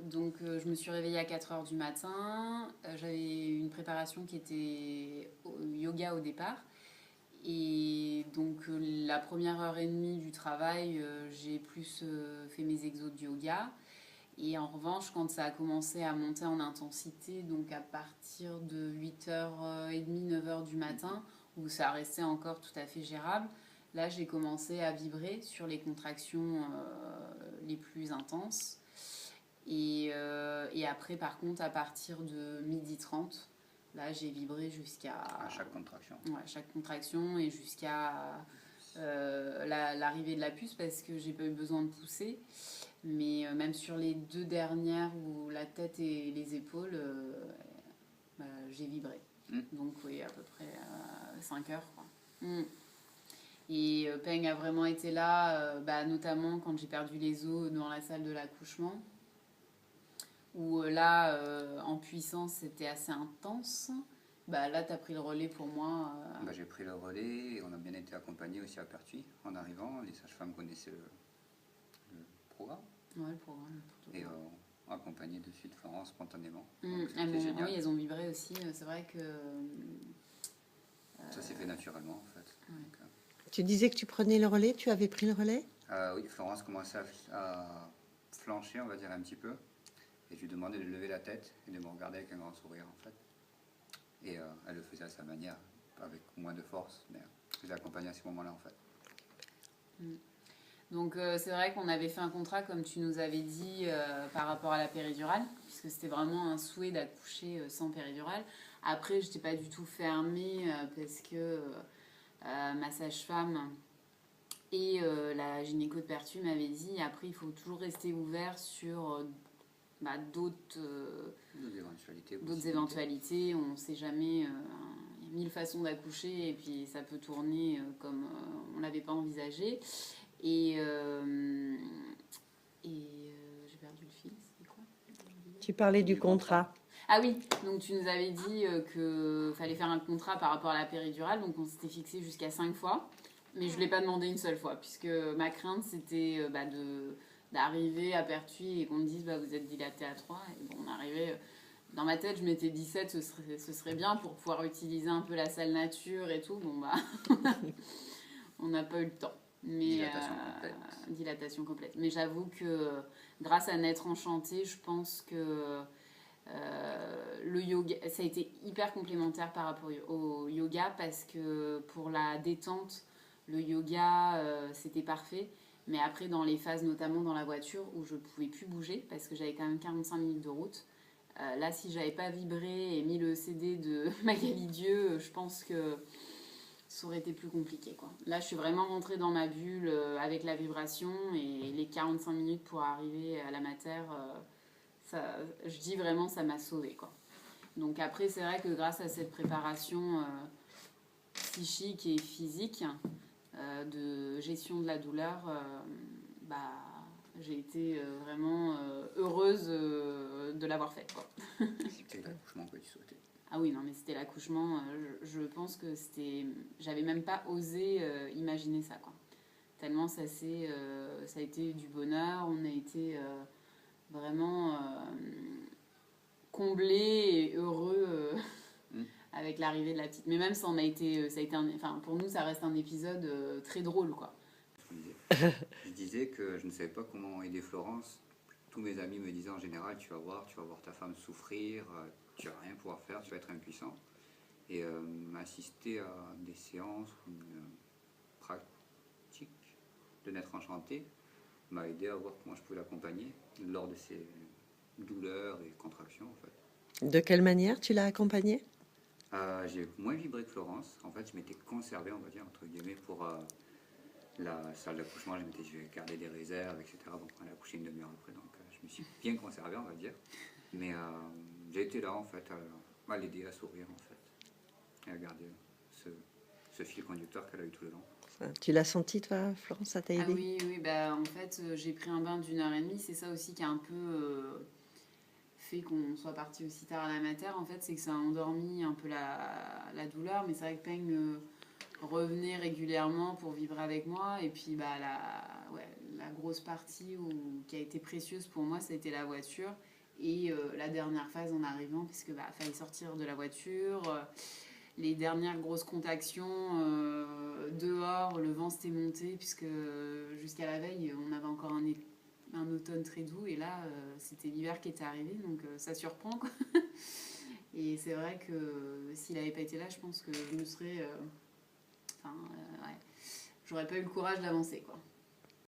Donc je me suis réveillée à 4 heures du matin. J'avais une préparation qui était yoga au départ. Et donc la première heure et demie du travail, j'ai plus fait mes exos de yoga. Et en revanche, quand ça a commencé à monter en intensité, donc à partir de 8h30, 9 heures du matin, où ça restait encore tout à fait gérable, là j'ai commencé à vibrer sur les contractions les plus intenses. Et après, par contre, à partir de 12h30, là j'ai vibré jusqu'à... À chaque contraction. Ouais, chaque contraction et jusqu'à l'arrivée de la puce parce que j'ai pas eu besoin de pousser. Mais même sur les deux dernières où la tête et les épaules, bah, j'ai vibré. Donc oui, à peu près 5 heures. Quoi. Et Peng a vraiment été là, bah, notamment quand j'ai perdu les os dans la salle de l'accouchement. Où là, en puissance, c'était assez intense. Bah, là, tu as pris le relais pour moi. Bah, j'ai pris le relais et on a bien été accompagnés aussi à Pertuis en arrivant. Les sages-femmes connaissaient le programme. Ouais, le programme. Et accompagné dessus de Florence spontanément. C'était génial. Oui, elles ont vibré aussi. C'est vrai que... ça s'est fait naturellement en fait. Ouais. Donc, tu disais que tu prenais le relais, tu avais pris le relais? Oui, Florence commençait à flancher, on va dire un petit peu. Et je lui demandais de lever la tête et de me regarder avec un grand sourire en fait. Et elle le faisait à sa manière, avec moins de force, mais je l'ai accompagnée à ce moment-là en fait. Donc c'est vrai qu'on avait fait un contrat, comme tu nous avais dit, par rapport à la péridurale, puisque c'était vraiment un souhait d'accoucher sans péridurale. Après, je n'étais pas du tout fermée, parce que ma sage-femme et la gynéco de Pertuis m'avaient dit, après, il faut toujours rester ouvert sur d'autres éventualités. On ne sait jamais, il y a 1000 façons d'accoucher, et puis ça peut tourner comme on ne l'avait pas envisagé. Et j'ai perdu le fil, c'est quoi? Tu parlais du contrat. Ah oui, donc tu nous avais dit qu'il fallait faire un contrat par rapport à la péridurale, donc on s'était fixé jusqu'à 5 fois, mais je ne l'ai pas demandé une seule fois, puisque ma crainte c'était d'arriver à Pertuis et qu'on me dise vous êtes dilaté à 3, et bon, on arrivait... Dans ma tête, je m'étais dit 7, ce serait bien pour pouvoir utiliser un peu la salle nature et tout. Bon, on n'a pas eu le temps. Mais, dilatation complète. Mais j'avoue que grâce à Naître Enchanté, je pense que le yoga, ça a été hyper complémentaire par rapport au yoga parce que pour la détente, le yoga, c'était parfait. Mais après, dans les phases, notamment dans la voiture, où je ne pouvais plus bouger parce que j'avais quand même 45 minutes de route, là, si j'avais pas vibré et mis le CD de Magali Dieu, je pense que ça aurait été plus compliqué, quoi. Là, je suis vraiment rentrée dans ma bulle avec la vibration et les 45 minutes pour arriver à la mater, je dis vraiment, ça m'a sauvée, quoi. Donc après, c'est vrai que grâce à cette préparation psychique et physique de gestion de la douleur, j'ai été vraiment heureuse de l'avoir faite, quoi. C'était l'accouchement que tu souhaitais. Ah oui, non, mais c'était l'accouchement. Je pense que c'était... J'avais même pas osé imaginer ça, quoi. Tellement ça a été du bonheur. On a été vraiment comblés et heureux avec l'arrivée de la petite. Mais même ça, pour nous, ça reste un épisode très drôle, quoi. Je disais que je ne savais pas comment aider Florence. Tous mes amis me disaient en général, tu vas voir ta femme souffrir, tu vas rien pouvoir faire, tu vas être impuissant. Et assister à des séances, une pratique de Naître Enchanté m'a aidé à voir comment je pouvais l'accompagner lors de ces douleurs et contractions en fait. De quelle manière tu l'as accompagnée? J'ai moins vibré que Florence. En fait, je m'étais conservé, on va dire, entre guillemets, pour la salle d'accouchement. Je vais garder des réserves, etc. Bon, elle a accouché une demi-heure après, donc je me suis bien conservé, on va dire. Mais j'ai été là, en fait, à l'aider à sourire, en fait, et à garder ce fil conducteur qu'elle a eu tout le long. Tu l'as senti, toi, Florence, ça t'a aidé? Ah oui, en fait, j'ai pris un bain d'1h30. C'est ça aussi qui a un peu fait qu'on soit parti aussi tard à la mater. En fait, c'est que ça a endormi un peu la douleur. Mais c'est vrai que Peng revenait régulièrement pour vibrer avec moi. Et puis, la grosse partie qui a été précieuse pour moi, ça a été la voiture. Et la dernière phase en arrivant, parce que fallait sortir de la voiture. Les dernières grosses contractions dehors, le vent s'était monté, puisque jusqu'à la veille, on avait encore un automne très doux. Et là, c'était l'hiver qui était arrivé, donc ça surprend, quoi. Et c'est vrai que s'il n'avait pas été là, je pense que je me serais... ouais, j'aurais pas eu le courage d'avancer, quoi.